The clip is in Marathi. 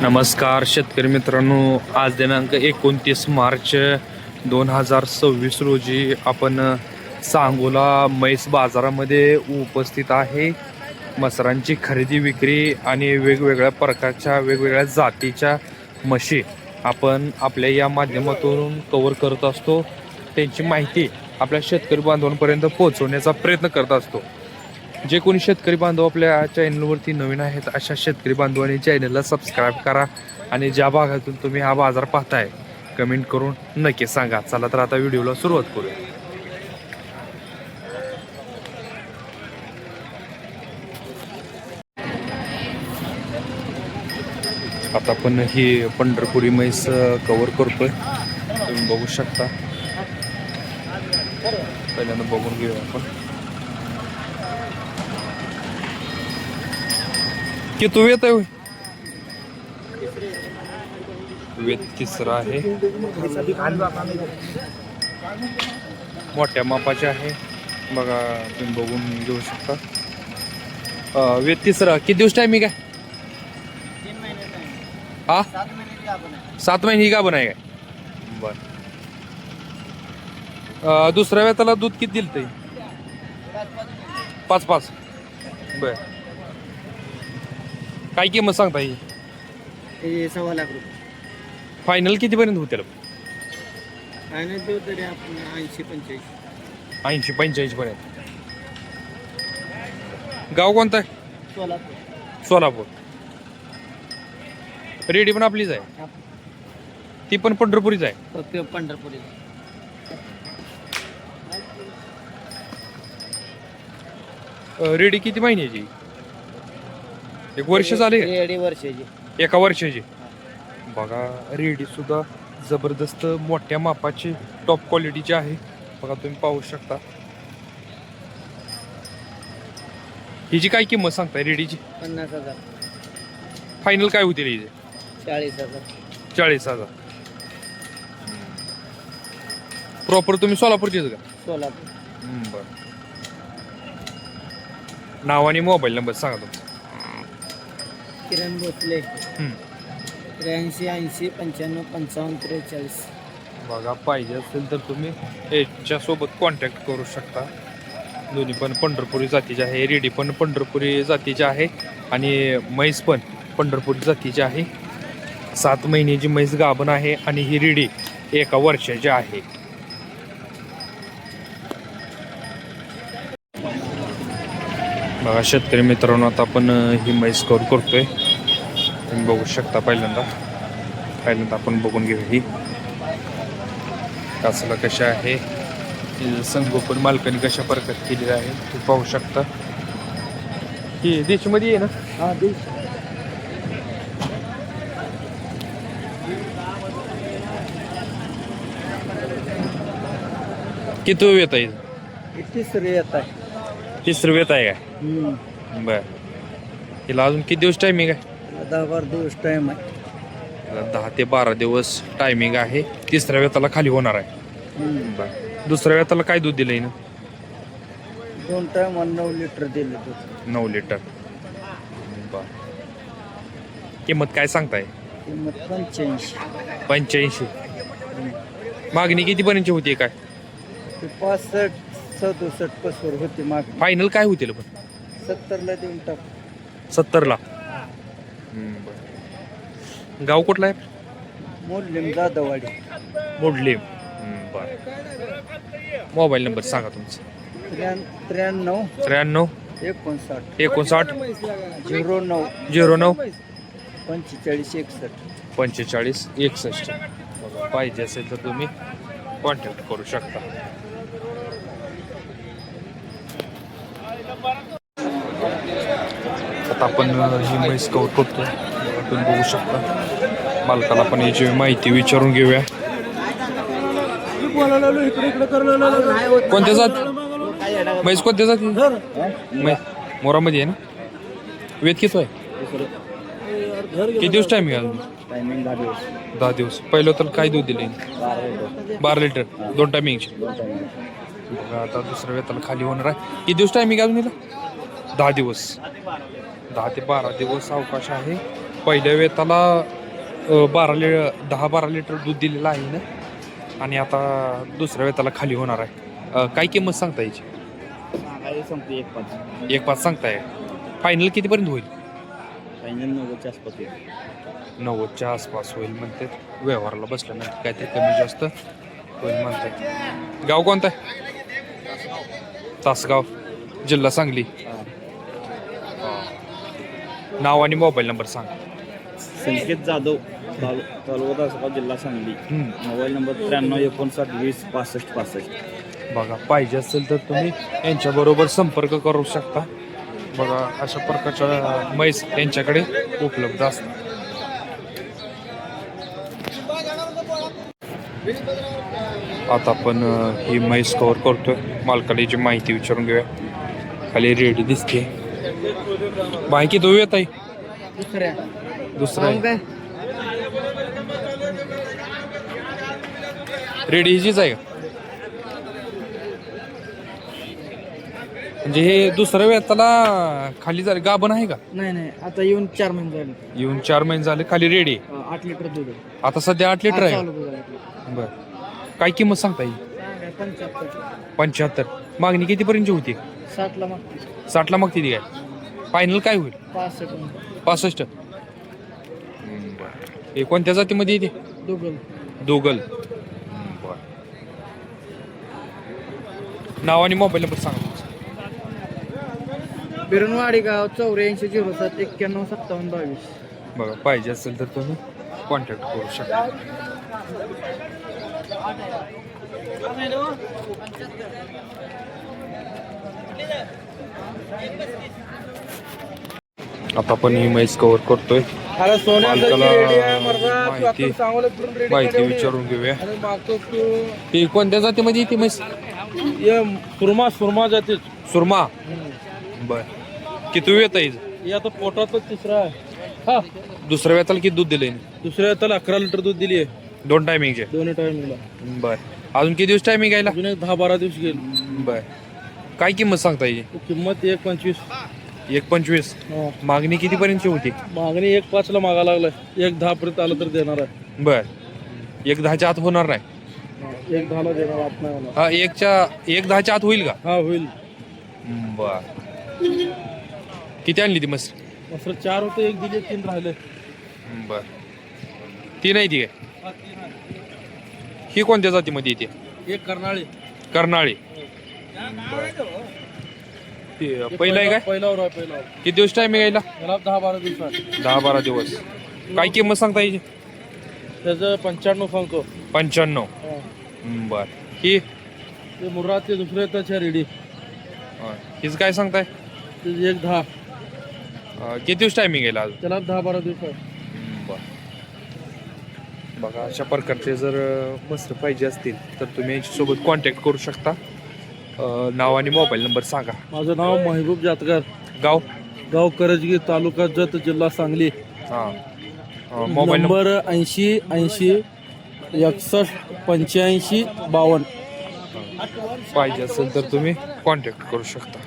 नमस्कार शेतकरी मित्रांनो, आज दिनांक 29 मार्च 2026 रोजी आपण सांगोला म्हैस बाजारामध्ये उपस्थित आहे. मसरांची खरेदी विक्री आणि वेगवेगळ्या प्रकारच्या वेगवेगळ्या जातीच्या म्हशी आपण आपल्या या माध्यमातून कव्हर करत असतो. त्यांची माहिती आपल्या शेतकरी बांधवांपर्यंत पोहोचवण्याचा प्रयत्न करत असतो. जे कोणी शेतकरी बांधव आपल्या चॅनलवरती नवीन आहेत अशा शेतकरी बांधवांनी चॅनलला सबस्क्राईब करा आणि ज्या भागातून तुम्ही हा बाजार पाहताय कमेंट करून नक्की सांगा. चला तर आता व्हिडिओला सुरुवात करूया. आता आपण ही पंढरपुरी म्हैस कव्हर करतोय, तुम्ही बघू शकता. पहिल्यांदा बघून घेऊया आपण. की तू येत आहे वेत तिसरा आहे, मोठ्या मापाचे आहे बघा, तुम्ही बघून घेऊ शकता. वेत तिसरा किती दिवस टायमिंग आहे? हा 7 महिने ही गाभण आहे काय? बर. दुसऱ्या वेताला दूध किती दिलं ते? 5-5. बर. काय किंमत सांगता ही? 1.25 लाख रुपये फायनल कितीपर्यंत होतील? फायनल देऊ तरी आपण 80-85. 80-85 पर्यंत. गाव कोणतं आहे? सोलापूर. सोलापूर. रेडी पण आपलीच आहे, ती पण पंढरपुरीच आहे. फक्त पंढरपुरी. रेडी किती महिन्याची? 1 वर्ष झाले? 1.5 वर्षाची. 1 वर्षाची. बघा रेडी सुद्धा जबरदस्त मोठ्या मापाची टॉप क्वालिटीची आहे. बघा तुम्ही पाहू शकता. हिची काय किंमत सांगताय रेडीची? 50,000. फायनल काय होतील हिचे? 40,000. 40,000. प्रॉपर तुम्ही सोलापूरचीच का? सोलापूर. बरं. नाव आणि मोबाईल नंबर सांगा तुमचा. किरण भोसले. 83 80 95 55 43. बघा पाहिजे असेल तर तुम्ही याच्यासोबत कॉन्टॅक्ट करू शकता. दोन्ही पण पंढरपुरी जातीचे आहे. रेडी पण पंढरपुरी जातीचे आहे आणि म्हैस पण पंढरपुरी जातीची आहे. 7 महिन्याची म्हैस गाभण आहे आणि ही रेडी 1 वर्षाची आहे. बघा शेतकरी मित्रांनो, आता आपण ही म्हैस कव्हर करतोय, तुम्ही बघू शकता. पहिल्यांदा आपण बघून घेऊ ही कासला कशा आहे, संगोपन मालकाने कशा प्रकारे केलेलं आहे तुम्ही पाहू शकता. ही देशीमध्ये आहे ना? हा देश. किती वेत आहे? तिसरी येत आहे. तिसरं वेत आहे काय? बर. हिला अजून किती दिवस टायमिंग आहे? 10-12 दिवस टाइम आहे. 10 ते 12 दिवस टायमिंग आहे. तिसऱ्या वेताला खाली होणार आहे. बर. दुसऱ्या वेताला काय दूध दिलंय ना? 2 टाइम 9 लिटर दिले दूध. 9 लिटर. बर. किंमत काय सांगताय? किंमत 85. 85. मागणी कितीपर्यंतची होती काय? 65-67 पसवर होती मागणी. फायनल काय होतील पण? 70ला देऊन टाक. 70ला. गाव कुठला आहे? मोडलीम जाधववाडी. मोडलीम. बर. मोबाईल नंबर सांगा तुमचा. 93 93 59 59 09 09 45 61. 45 61. पाहिजे असेल तर तुम्ही कॉन्टॅक्ट करू शकता. आता आपण ही म्हैस कव्हर करतो, तुम्ही बघू शकता. मालकाला पण याची माहिती विचारून घेऊया. कोणत्या जात म्हैस? कोणत्या जाती म्हैस? मोरामध्ये आहे ना? वेत किती आहे? किती दिवस टायमिंग आहे अजून? 10 दिवस. पहिलं तर काय दूध दिले? 12 लिटर. 2 टायमिंगचे. आता दुसऱ्या वेताला खाली होणार आहे. किती दिवस टायमिंग अजून? 10 दिवस. 10 ते 12 दिवस अवकाश आहे. पहिल्या वेताला 10-12 लिटर दूध दिलेलं आहे ना, आणि आता दुसऱ्या वेताला खाली होणार आहे. काय किंमत सांगता याची? सांगायला सांगतो 1.5. 1.5 सांगताय. फायनल कितीपर्यंत होईल? फायनल 90च्या आसपास येईल. 90च्या आसपास होईल म्हणते. व्यवहाराला बसल्यानंतर काहीतरी कमी जास्त होईल म्हणते. गाव कोणतं आहे? तासगाव, जिल्हा सांगली. नाव आणि मोबाईल नंबर सांग. संकेत जाधव, तालुका तासगाव, जिल्हा सांगली. Mobile number 93 59 20 65 65. बघा, पाहिजे असेल तर तुम्ही यांच्याबरोबर संपर्क करू शकता. बघा, अशा प्रकारच्या म्हैस यांच्याकडे उपलब्ध असतात. आता आपण ही म्हैस कव्हर करतोय. मालकाची माहिती विचारून घेऊया. खाली रेडी दिसते. बाकी तो येत आहे दुसरा काय रेडी हीचीच आहे का? म्हणजे हे दुसऱ्या वेताला खाली झाले गाभण आहे का? नाही आता येऊन 4 महिने झाले. येऊन 4 महिने झाले, खाली रेडी. 8 लिटर दूध आहे. आता सध्या 8 लिटर आहे. बर, काय किंमत सांगता येईल? 75. मागणी कितीपर्यंतची होती? 60 ला मागते. 60 ला मागते ती काय? फायनल काय होईल? 65. हे कोणत्या जातीमध्ये येते? दोगल. नाव आणि मोबाईल नंबर सांगा. बिरणवाडी गाव 84 07 91 57 22. बघा, पाहिजे असेल तर तुम्ही कॉन्टॅक्ट करू शकता. आता आपण ही म्हैस कव्हर करतोय. माहिती विचारून घेऊया. ती कोणत्या जातीमध्ये येते म्हैस? सुरमा जातीच. सुरमा. बर, किती वेळ येत? आता पोटात 3रा आहे. हा, दुसऱ्या वेताला किती दूध दिले? दुसऱ्या वेताला 11 लिटर दूध दिली आहे. 2 टायमिंगचे? दोन्ही टायमिंगला. बर, अजून किती दिवस टायमिंग यायला? अजून 10-12 दिवस गेले. बर, काय किंमत सांगता येईल? किंमत 1.25. 1.25. मागणी कितीपर्यंतची होती? मागणी 1.5 ला मागा लागलाय. 1.10 पर्यंत आलं तर देणार आहे. बर, 1.10च्या आत होणार नाही? 1.10 ला देणार आत नाही होणार. हा, 1.10च्या आत होईल का? हा, होईल. बर, किती आणली ती मस्त? 4 होते, 1 दिले, 3 राहिले. बर, 3 आहे ती काय? ही कोणत्या जातीमध्ये येते? एक कर्नाळी. कर्नाळी. पहिला आहे काय? पहिल्यावर आहे. किती दिवस टायमिंग यायला? याला 10-12 दिवस आहे. 10-12 दिवस. काय किंमत सांगता यायची? त्याचं 95 सांगतो. 95. बर, ही ते मुर्रा ते दुसरे त्याच्या रेडी. हिच काय सांगताय? ते 1.10. किती दिवस टायमिंग यायला अजून? त्याला 10-12 दिवस आहे. बर, बघा, अशा प्रकारचे जर मस्त पाहिजे असतील तर तुम्ही यांच्यासोबत कॉन्टॅक्ट करू शकता. नाव आणि मोबाईल नंबर सांगा. माझं नाव महबूब जातकर. गाव करजगी, तालुका जत, जिल्हा सांगली. Mobile number 80 80 61 85 52. पाहिजे असेल तर तुम्ही कॉन्टॅक्ट करू शकता.